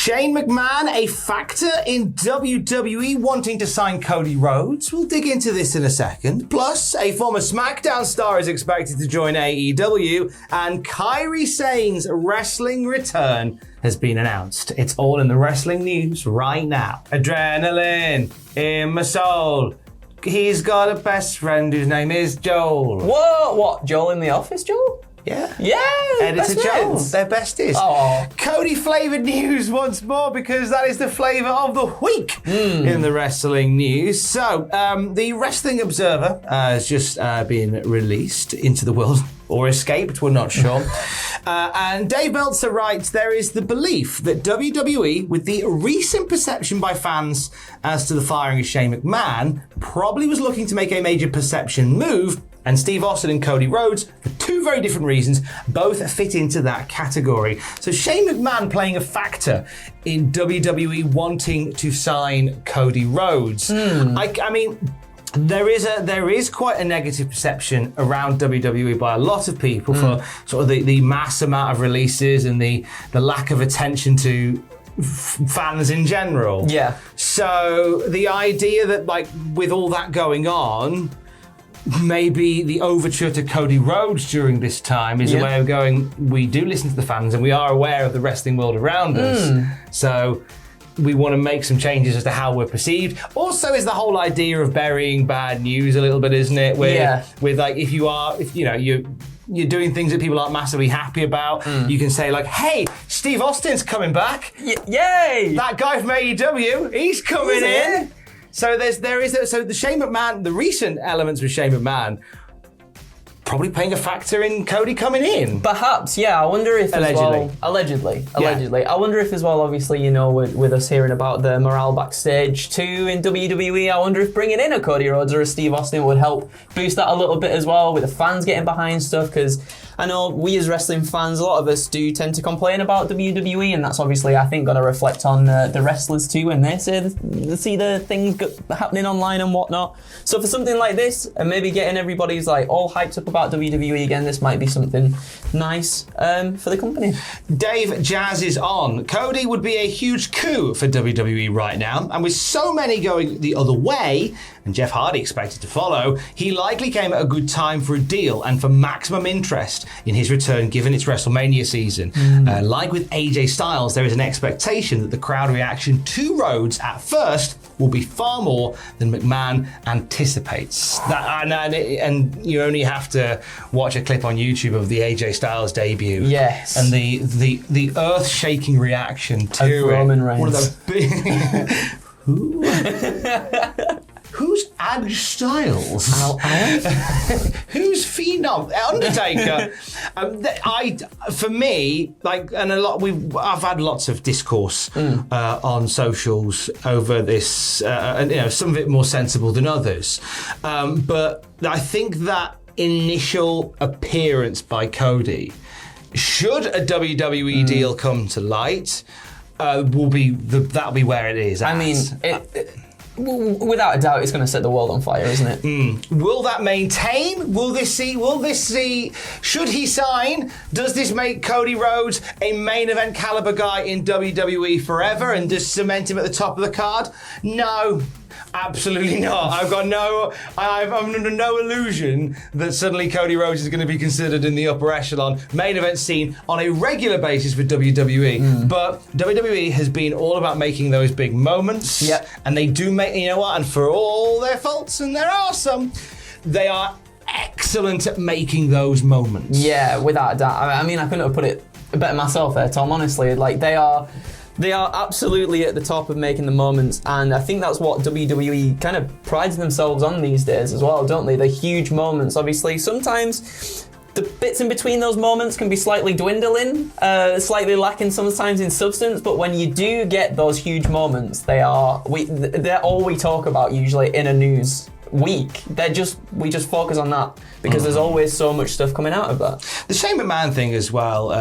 Shane McMahon, a factor in WWE wanting to sign Cody Rhodes. We'll dig into this in a second. Plus, a former SmackDown star is expected to join AEW, and Kairi Sane's wrestling return has been announced. It's all in the wrestling news right now. Adrenaline in my soul. He's got a best friend whose name is Joel. Whoa, what? Joel in the office, Joel? Yeah. Yeah. Editor Joel. They're besties. Oh. Cody flavoured news once more, because that is the flavour of the week in the wrestling news. So, the Wrestling Observer has just been released into the world, or escaped, we're not sure. And Dave Meltzer writes, there is the belief that WWE, with the recent perception by fans as to the firing of Shane McMahon, probably was looking to make a major perception move, and Steve Austin and Cody Rhodes, for two very different reasons, both fit into that category. So Shane McMahon playing a factor in WWE wanting to sign Cody Rhodes. I mean, there is quite a negative perception around WWE by a lot of people for sort of the mass amount of releases and the lack of attention to fans in general. Yeah. So the idea that, like, with all that going on, maybe the overture to Cody Rhodes during this time is a way of going, we do listen to the fans and we are aware of the wrestling world around us. So we want to make some changes as to how we're perceived. Also is the whole idea of burying bad news a little bit, isn't it? With like, if you're doing things that people aren't massively happy about, you can say like, hey, Steve Austin's coming back. Yay! That guy from AEW, he's coming in. So the Shane McMahon, the recent elements with Shane McMahon, probably playing a factor in Cody coming in. Perhaps, yeah. I wonder if allegedly. I wonder if as well, obviously, you know, with us hearing about the morale backstage too in WWE, I wonder if bringing in a Cody Rhodes or a Steve Austin would help boost that a little bit as well, with the fans getting behind stuff, because I know we as wrestling fans, a lot of us do tend to complain about WWE, and that's obviously, I think, going to reflect on the wrestlers too when they see the things happening online and whatnot. So for something like this, and maybe getting everybody's like all hyped up about WWE again, this might be something nice for the company. Dave Jazz is on. Cody would be a huge coup for WWE right now, and with so many going the other way, and Jeff Hardy expected to follow, he likely came at a good time for a deal and for maximum interest in his return given its WrestleMania season. Like with AJ Styles, there is an expectation that the crowd reaction to Rhodes at first will be far more than McMahon anticipates. And you only have to watch a clip on YouTube of the AJ Styles debut. Yes. And the earth-shaking reaction to Roman Reigns. One of those big... Who? Who's Ad Styles? Who's Phenom? Undertaker. For me, like, and I've had lots of discourse on socials over this, and you know, some of it more sensible than others. But I think that initial appearance by Cody, should a WWE deal come to light, that'll be where it is. I mean, without a doubt, it's going to set the world on fire, isn't it? Will that maintain? Will this see? Should he sign? Does this make Cody Rhodes a main event caliber guy in WWE forever and just cement him at the top of the card? No. Absolutely not. I'm under no illusion that suddenly Cody Rhodes is going to be considered in the upper echelon main event scene on a regular basis for WWE. But WWE has been all about making those big moments. Yep. And they do make, you know what, and for all their faults, and there are some, they are excellent at making those moments. Yeah, without a doubt. I mean, I couldn't have put it better myself there, Tom, honestly. Like, they are absolutely at the top of making the moments, and I think that's what WWE kind of prides themselves on these days as well, don't they? The huge moments. Obviously, sometimes the bits in between those moments can be slightly dwindling, slightly lacking sometimes in substance, but when you do get those huge moments, they're all we talk about usually in a news week, we just focus on that because there's always so much stuff coming out of that. The Shane McMahon thing as well.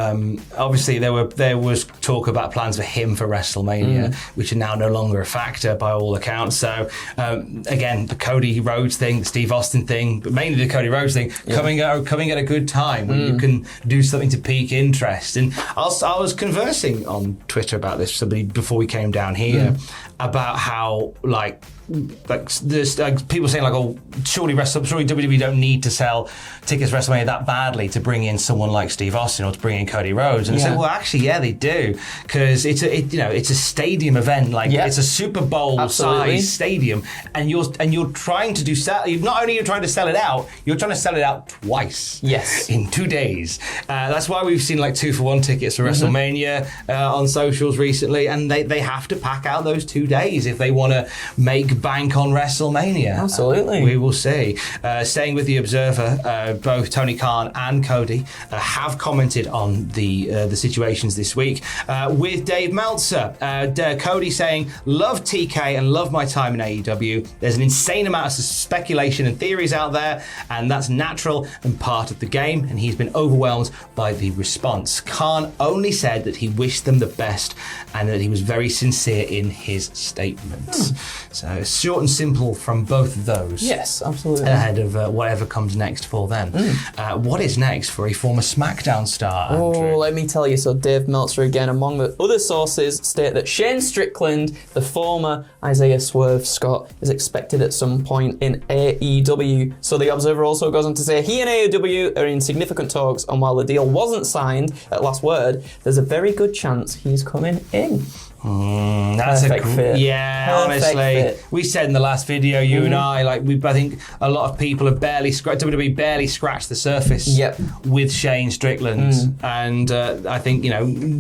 Obviously, there was talk about plans for him for WrestleMania, which are now no longer a factor by all accounts. So again, the Cody Rhodes thing, the Steve Austin thing, but mainly the Cody Rhodes thing, coming at a good time when you can do something to pique interest. And I was conversing on Twitter about this with somebody before we came down here about how there's people saying oh, surely WWE don't need to sell tickets to WrestleMania that badly to bring in someone like Steve Austin or to bring in Cody Rhodes. And I said, well, actually, yeah, they do, because it's a stadium event, it's a Super Bowl size stadium, and you're trying to do not only you're trying to sell it out, you're trying to sell it out twice. Yes, in 2 days. That's why we've seen 2-for-1 tickets for WrestleMania on socials recently, and they have to pack out those 2 days if they want to make bank on WrestleMania. Absolutely. We will see. Staying with the Observer, both Tony Khan and Cody have commented on the situations this week. With Dave Meltzer, Cody saying, love TK and love my time in AEW. There's an insane amount of speculation and theories out there, and that's natural and part of the game, and he's been overwhelmed by the response. Khan only said that he wished them the best and that he was very sincere in his statements. So short and simple from both of those. Yes, absolutely. Ahead of whatever comes next for them. What is next for a former SmackDown star, Andrew? Oh, let me tell you. So Dave Meltzer, again, among the other sources, state that Shane Strickland, the former Isaiah Swerve Scott, is expected at some point in AEW. So the Observer also goes on to say he and AEW are in significant talks, and while the deal wasn't signed at last word, there's a very good chance he's coming in. That's Perfect fit. Yeah, Perfect honestly. fit. We said in the last video, you and I think a lot of people have WWE barely scratched the surface with Shane Strickland. And I think,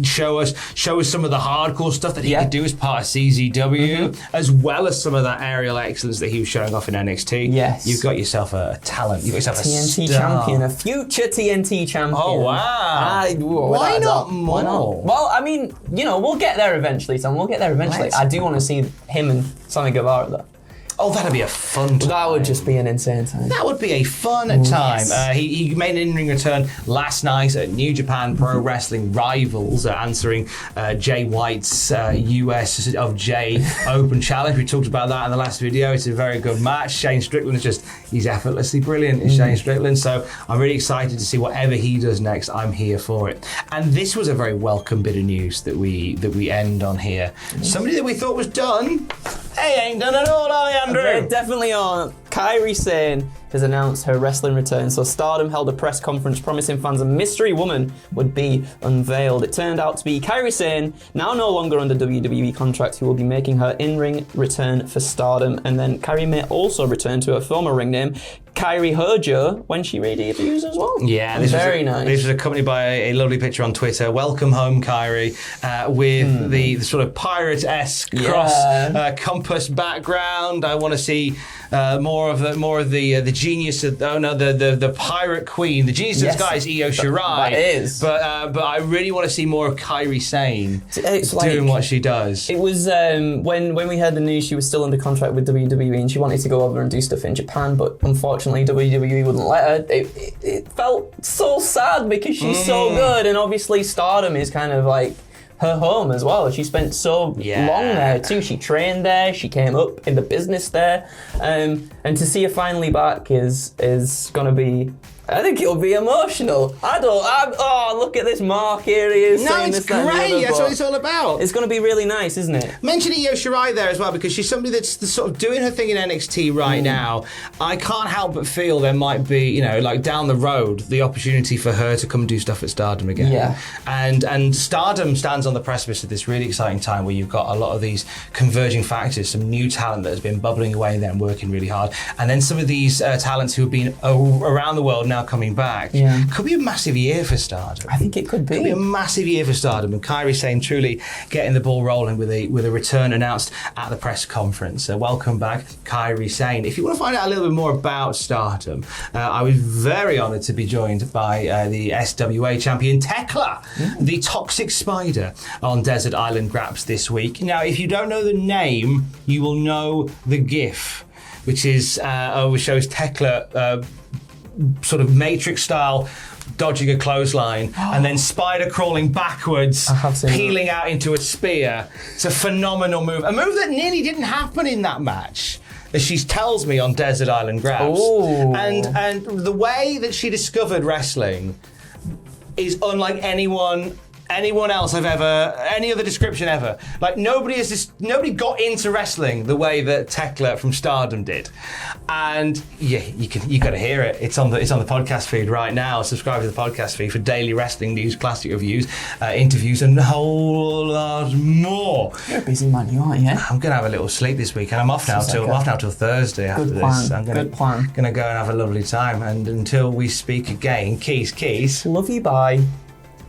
show us some of the hardcore stuff that he could do as part of CZW, as well as some of that aerial excellence that he was showing off in NXT. Yes. You've got yourself a talent. You've got yourself TNT a star. champion, a future TNT champion. Oh, wow. Why not more? Why not? Well, I mean, we'll get there eventually. We'll get there eventually. I do want to see him and Sammy Guevara though. Oh, that'd be a fun time. That would just be an insane time. That would be a fun time. Yes. He made an in-ring return last night at New Japan Pro Wrestling Rivals, answering Jay White's US of J Open Challenge. We talked about that in the last video. It's a very good match. Shane Strickland he's effortlessly brilliant, is Shane Strickland. So I'm really excited to see whatever he does next. I'm here for it. And this was a very welcome bit of news that we end on here. Somebody that we thought was done, they ain't done at all, are they, Andrew? They definitely aren't. Kairi Sane has announced her wrestling return. So Stardom held a press conference promising fans a mystery woman would be unveiled. It turned out to be Kairi Sane, now no longer under WWE contract, who will be making her in-ring return for Stardom. And then Kairi may also return to her former ring name, Kairi Hojo, when she redebuts as well. Yeah, very nice. This was accompanied by a lovely picture on Twitter. Welcome home, Kairi, with the sort of pirate-esque cross compass background. I want to see more of the genius of the pirate queen. The genius of the sky is Io Shirai. That is. But I really want to see more of Kairi Sane doing what she does. It was when we heard the news, she was still under contract with WWE and she wanted to go over and do stuff in Japan, but unfortunately WWE wouldn't let her. It felt so sad because she's so good, and obviously Stardom is kind of like her home as well. She spent so long there too. She trained there. She came up in the business there, and to see her finally back is gonna be. I think it'll be emotional. Look at this Mark here. He is saying it's this, that, great. and the other, That's what it's all about. It's going to be really nice, isn't it? Mention Io Shirai there as well, because she's somebody that's sort of doing her thing in NXT right now. I can't help but feel there might be, down the road, the opportunity for her to come do stuff at Stardom again. Yeah. And Stardom stands on the precipice of this really exciting time where you've got a lot of these converging factors, some new talent that has been bubbling away there and working really hard, and then some of these talents who have been around the world now coming back. Could be a massive year for Stardom. I think it could be. Could be a massive year for Stardom, and Kairi Sane truly getting the ball rolling with a return announced at the press conference. Welcome back, Kairi Sane. If you want to find out a little bit more about Stardom, I was very honoured to be joined by the SWA champion Tekla, the Toxic Spider, on Desert Island Graps this week. Now, if you don't know the name, you will know the GIF. which is shows Tekla sort of Matrix style dodging a clothesline and then spider crawling backwards, peeling out into a spear. It's a phenomenal move. A move that nearly didn't happen in that match, as she tells me on Desert Island Grabs. And the way that she discovered wrestling is unlike anyone else I've ever, any other description ever. Like nobody got into wrestling the way that Tekla from Stardom did. And yeah, you got to hear it. It's on the podcast feed right now. Subscribe to the podcast feed for daily wrestling news, classic reviews, interviews, and a whole lot more. You're a busy man, you aren't you? I'm gonna have a little sleep this weekend. I'm off now till Thursday after this. I'm gonna go and have a lovely time. And until we speak again, Keys. Love you, bye.